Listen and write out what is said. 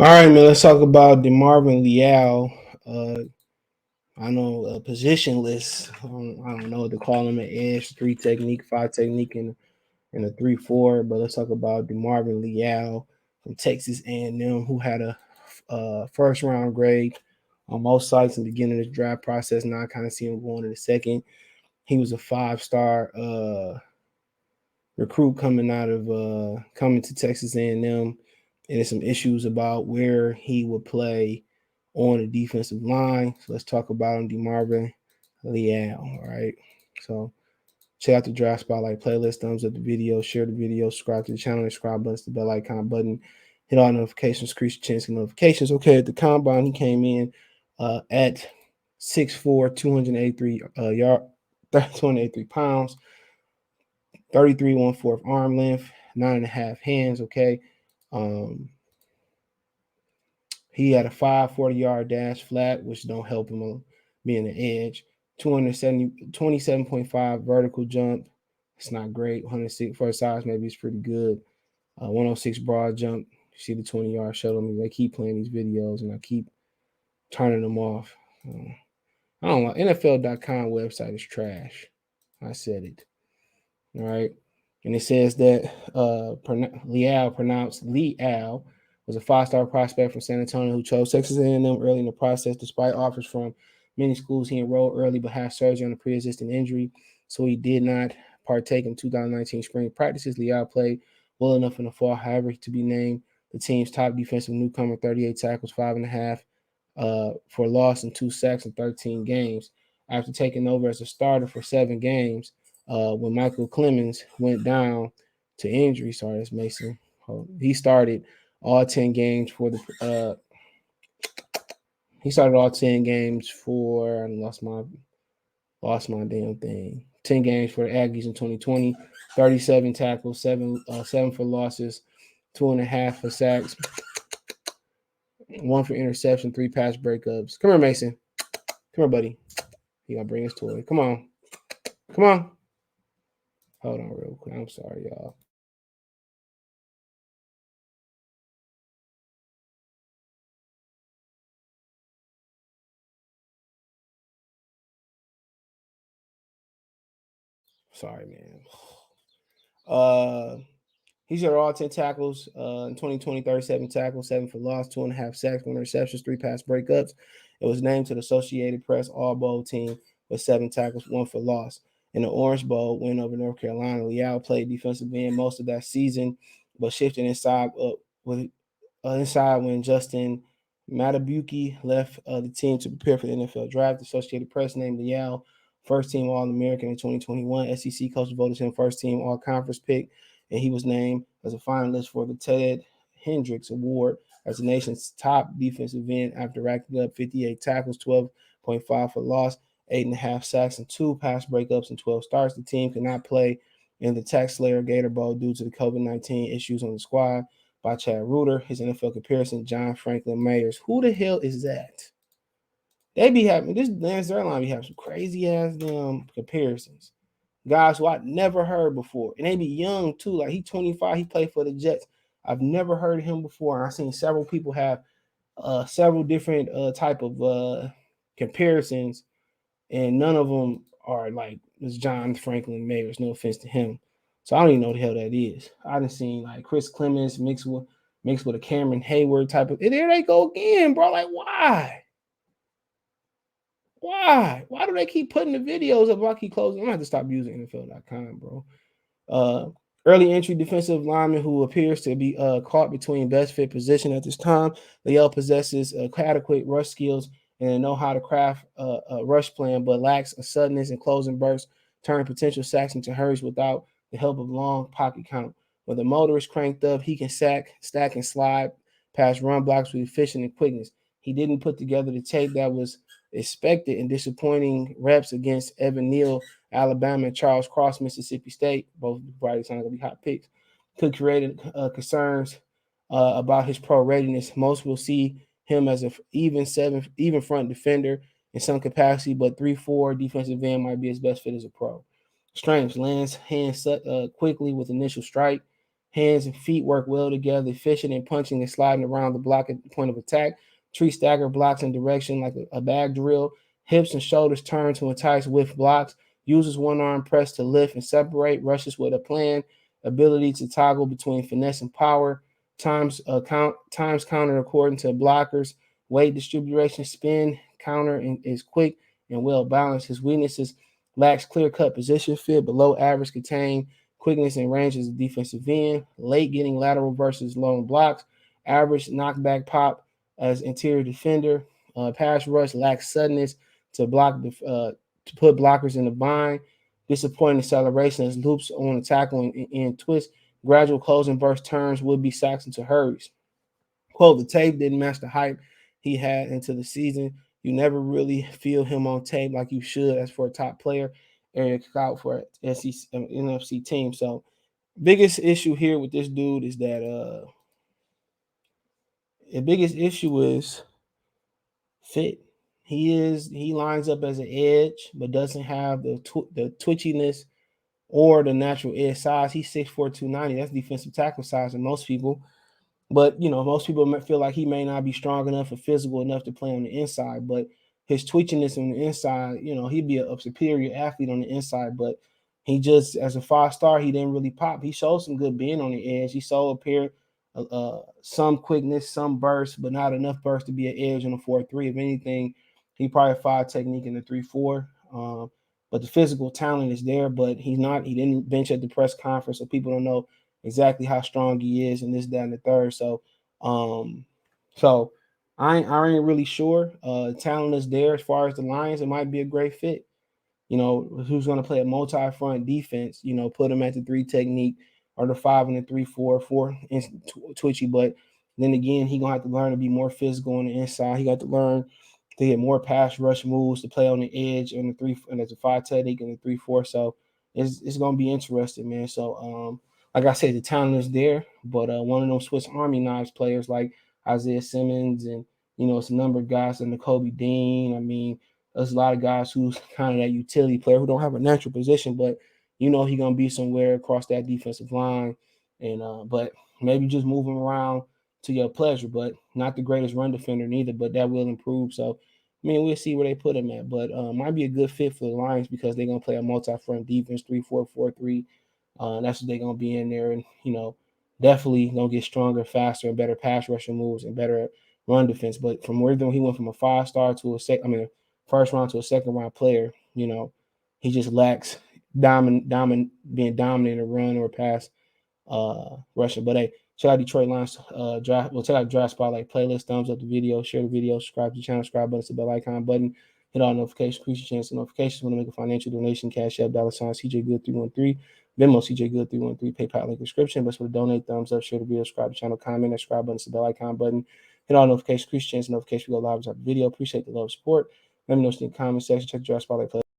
All right, man. Let's talk about Demarvin Leal. I know positionless. I don't know what to call him. An edge, three technique, five technique, and a 3-4. But let's talk about Demarvin Leal from Texas A&M, who had a first round grade on most sites in the beginning of the draft process. Now I kind of see him going in the second. He was a 5-star recruit coming to Texas A&M, and there's some issues about where he would play on the defensive line. So let's talk about him, Demarvin Leal. All right. So check out the draft spotlight playlist, thumbs up the video, share the video, subscribe to the channel, subscribe button, the bell icon button, hit all notifications, increase your chance of notifications. Okay, at the combine, he came in at 6'4", 283 283 pounds. 33 1/4 arm length, 9.5 hands. Okay. Um, he had a 540-yard dash flat, which don't help him being an edge. 27.5 vertical jump. It's not great. 106 for his size, maybe it's pretty good. 106 broad jump. You see the 20-yard shuttle. They keep playing these videos, and I keep turning them off. I don't know. NFL.com website is trash. I said it. All right. And it says that Leal, pronounced Leal, was a 5-star prospect from San Antonio who chose Texas A&M early in the process, despite offers from many schools. He enrolled early but had surgery on a pre-existing injury, so he did not partake in 2019 spring practices. Leal played well enough in the fall, however, to be named the team's top defensive newcomer. 38 tackles, 5.5 for loss, and 2 sacks in 13 games. After taking over as a starter for 7 games, when Michael Clemens went down to injury. Sorry, that's Mason. He started all 10 games for the. He started all 10 games for. I lost my damn thing. 10 games for the Aggies in 2020. 37 tackles, seven for losses, 2.5 for sacks, 1 for interception, 3 pass breakups. Come here, Mason. Come here, buddy. He gonna bring his toy. Come on. Come on. Hold on real quick. I'm sorry, y'all. Sorry, man. Uh, he's got all 10 tackles in 2020, 37 tackles, 7 for loss, 2.5 sacks, 1 interceptions, 3 pass breakups. It was named to the Associated Press All Bowl team with 7 tackles, 1 for loss. In the Orange Bowl win over North Carolina, Leal played defensive end most of that season, but shifted inside when Justin Matabuki left the team to prepare for the NFL draft. The Associated Press named Leal first team All-American in 2021. SEC coach voted him first team All-Conference pick, and he was named as a finalist for the Ted Hendricks Award as the nation's top defensive end after racking up 58 tackles, 12.5 for loss, 8.5 sacks, and 2 pass breakups and 12 starts. The team could not play in the Tax Slayer Gator Bowl due to the COVID-19 issues on the squad by Chad Reuter. His NFL comparison, John Franklin Mayers. Who the hell is that? They be having this Lance Zerline be having some crazy ass comparisons. Guys who I never heard before. And they be young too. Like he 25, he played for the Jets. I've never heard of him before. And I've seen several people have several different type of comparisons, and none of them are like this John Franklin Mayers. No offense to him. So I don't even know what the hell that is. I done seen like Chris Clemens mixed with a Cameron Hayward type of. And there they go again, bro. Like why? Why? Why do they keep putting the videos up? I keep closing. I'm gonna have to stop using NFL.com, bro. Uh, Early entry defensive lineman who appears to be caught between best fit position at this time. Leal possesses adequate rush skills and know how to craft a rush plan, but lacks a suddenness and closing bursts, turn potential sacks into hurries without the help of long pocket count. When the motor is cranked up, he can stack, and slide past run blocks with efficiency and quickness. He didn't put together the tape that was expected in disappointing reps against Evan Neal, Alabama, and Charles Cross, Mississippi State. Both probably sound going to be hot picks. Could create concerns about his pro readiness. Most will see him as an even front defender in some capacity, but 3-4 defensive end might be his best fit as a pro. Strengths: lands hands quickly with initial strike. Hands and feet work well together, fishing and punching and sliding around the block at the point of attack. Tree stagger blocks in direction like a bag drill. Hips and shoulders turn to entice with blocks. Uses one arm press to lift and separate. Rushes with a plan. Ability to toggle between finesse and power. Times counter according to blockers. Weight distribution, spin counter and is quick and well balanced. His weaknesses: lacks clear cut position fit, below average contain quickness and range as a defensive end, late getting lateral versus long blocks, average knockback pop as interior defender, pass rush lacks suddenness to to put blockers in the bind, disappointing acceleration as loops on a tackle and twist, gradual closing burst turns would be sacks into hurries. Quote, the tape didn't match the hype he had into the season. You never really feel him on tape like you should as for a top player, area scout for SEC, NFC team. So biggest issue here with this dude is that the biggest issue is fit. He lines up as an edge, but doesn't have the twitchiness or the natural edge size. He's 6'4", 290. That's defensive tackle size, and most people. But most people might feel like he may not be strong enough or physical enough to play on the inside. But his twitchiness on the inside, he'd be a superior athlete on the inside. But he just, as a 5-star, he didn't really pop. He showed some good being on the edge. He showed some quickness, some burst, but not enough burst to be an edge on a 4-3. If anything, he probably 5 technique in the 3-4. But the physical talent is there, but he's not. He didn't bench at the press conference, so people don't know exactly how strong he is, and this, that, and the third. So, so I ain't really sure. Talent is there as far as the Lions. It might be a great fit. Who's going to play a multi-front defense? Put him at the 3 technique or the 5 and the 3-4, 4 twitchy. But then again, he gonna have to learn to be more physical on the inside. He got to learn to get more pass rush moves to play on the edge and the 3 and as a 5 technique and the 3-4. So it's gonna be interesting, man. So like I said, the talent is there, but one of those Swiss Army knives players like Isaiah Simmons and it's a number of guys and the Kobe Dean. I mean, there's a lot of guys who's kind of that utility player who don't have a natural position, but he's gonna be somewhere across that defensive line, and but maybe just move him around to your pleasure. But not the greatest run defender neither, but that will improve. So I mean, we'll see where they put him at, but might be a good fit for the Lions because they're gonna play a multi-front defense, 3-4-4-3. That's what they're gonna be in there, and definitely gonna get stronger, faster, and better pass rushing moves and better run defense. But from where he went from a 5-star to first round to a second round player, he just lacks being dominant in a run or pass rushing. But hey, check out Detroit Lions draft. Check out Draft Spotlight playlist. Thumbs up the video, share the video, subscribe to the channel, subscribe button, the bell icon button, hit all notifications, increase your chance of notifications. Want to make a financial donation? Cash App, $ CJ Good 313, Venmo CJ Good 313, PayPal link description. Best way to donate. Thumbs up, share the video, subscribe to the channel, comment, subscribe button, the bell icon button, hit all notifications, increase your chance of notification. We go live with the video. Appreciate the love support. Let me know in the comment section. Check the Draft Spotlight playlist.